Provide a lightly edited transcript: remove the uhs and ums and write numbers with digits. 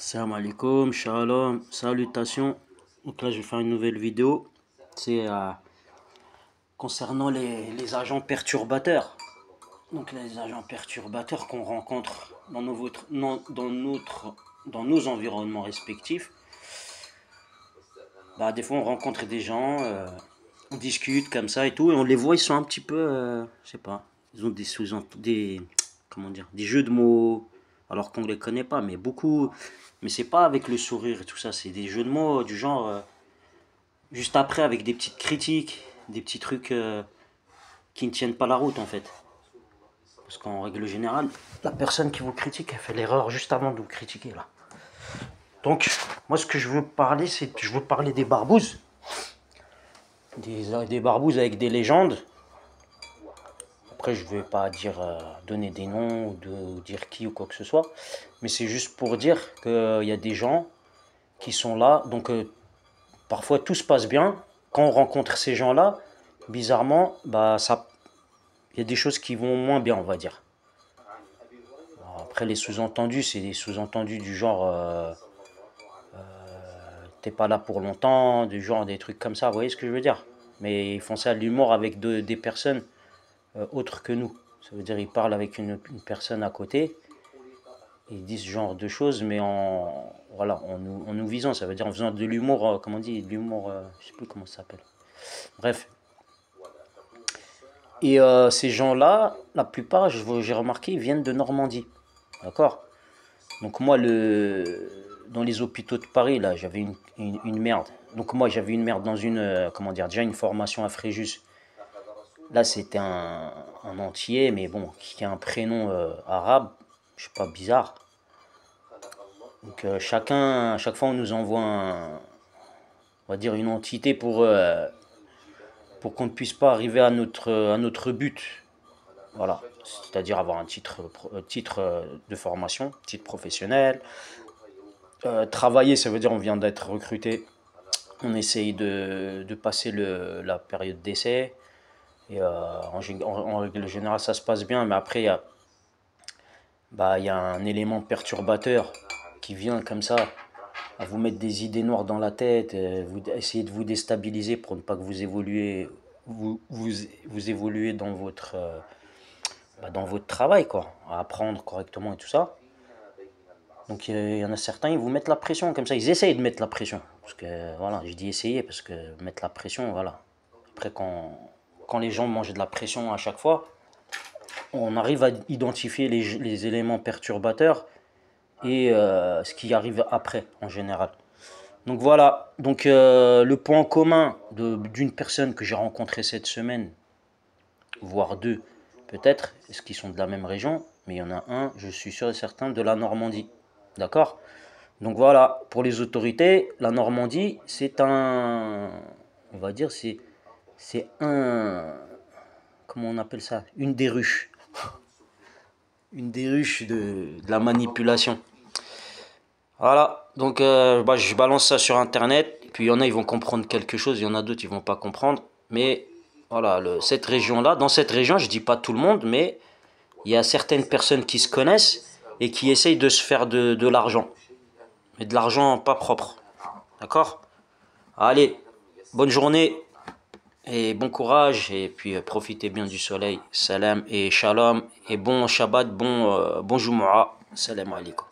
Salam alaikum, shalom, salutations. Donc là, je vais faire une nouvelle vidéo. C'est concernant les agents perturbateurs. Donc les agents perturbateurs qu'on rencontre dans nos environnements respectifs. Bah, des fois, on rencontre des gens, on discute comme ça et tout, et on les voit, ils sont un petit peu, je sais pas, ils ont comment dire, des jeux de mots, alors qu'on les connaît pas, mais beaucoup. Mais c'est pas avec le sourire et tout ça, c'est des jeux de mots du genre, juste après avec des petites critiques, des petits trucs qui ne tiennent pas la route en fait. Parce qu'en règle générale, la personne qui vous critique, elle fait l'erreur juste avant de vous critiquer là. Donc, moi ce que je veux parler, c'est que je veux parler des barbouzes. Des barbouzes avec des légendes. Après, je vais pas donner des noms ou dire qui ou quoi que ce soit. Mais c'est juste pour dire qu'il y a des gens qui sont là. Donc, parfois tout se passe bien. Quand on rencontre ces gens-là, bizarrement, il y a des choses qui vont moins bien, on va dire. Après, les sous-entendus, c'est des sous-entendus du genre t'es pas là pour longtemps, du genre des trucs comme ça, vous voyez ce que je veux dire? Mais ils font ça à l'humour avec des personnes autres que nous. Ça veut dire ils parlent avec une personne à côté, ils disent ce genre de choses, mais en nous visant, ça veut dire en faisant de l'humour, comment on dit, de l'humour, je sais plus comment ça s'appelle. Bref. Et ces gens-là, la plupart, j'ai remarqué, ils viennent de Normandie. D'accord? Donc moi, dans les hôpitaux de Paris, là, j'avais une merde. Donc moi, j'avais une merde dans comment dire, déjà une formation à Fréjus. Là, c'était un entier, mais bon, qui a un prénom arabe, je sais pas, bizarre. Donc à chaque fois, on nous envoie on va dire une entité pour qu'on ne puisse pas arriver à notre but. Voilà, c'est-à-dire avoir un titre de formation, titre professionnel. Travailler, ça veut dire on vient d'être recruté, on essaye de passer la période d'essai. Et en règle générale, ça se passe bien, mais après, il y a un élément perturbateur qui vient comme ça à vous mettre des idées noires dans la tête, essayer de vous déstabiliser pour ne pas que vous évoluez dans votre travail, quoi, à apprendre correctement et tout ça. Donc il y en a certains, ils vous mettent la pression comme ça, ils essayent de mettre la pression. Parce que voilà, je dis essayer parce que mettre la pression, voilà. Après, quand les gens mangent de la pression à chaque fois, on arrive à identifier les éléments perturbateurs et ce qui arrive après en général. Donc voilà, donc le point commun d'une personne que j'ai rencontrée cette semaine, voire deux peut-être, est-ce qu'ils sont de la même région, mais il y en a un, je suis sûr et certain, de la Normandie. D'accord? Donc voilà, pour les autorités, la Normandie, on va dire, c'est comment on appelle ça? Une des ruches. Une des ruches de la manipulation. Voilà, donc je balance ça sur internet, puis il y en a ils vont comprendre quelque chose, il y en a d'autres ils vont pas comprendre, mais voilà, cette région-là, dans cette région, je dis pas tout le monde, mais il y a certaines personnes qui se connaissent et qui essayent de se faire de l'argent, mais de l'argent pas propre, d'accord? Allez, bonne journée et bon courage, et puis profitez bien du soleil, salam et shalom, et bon Shabbat, bon Jumu'ah, salam alaikum.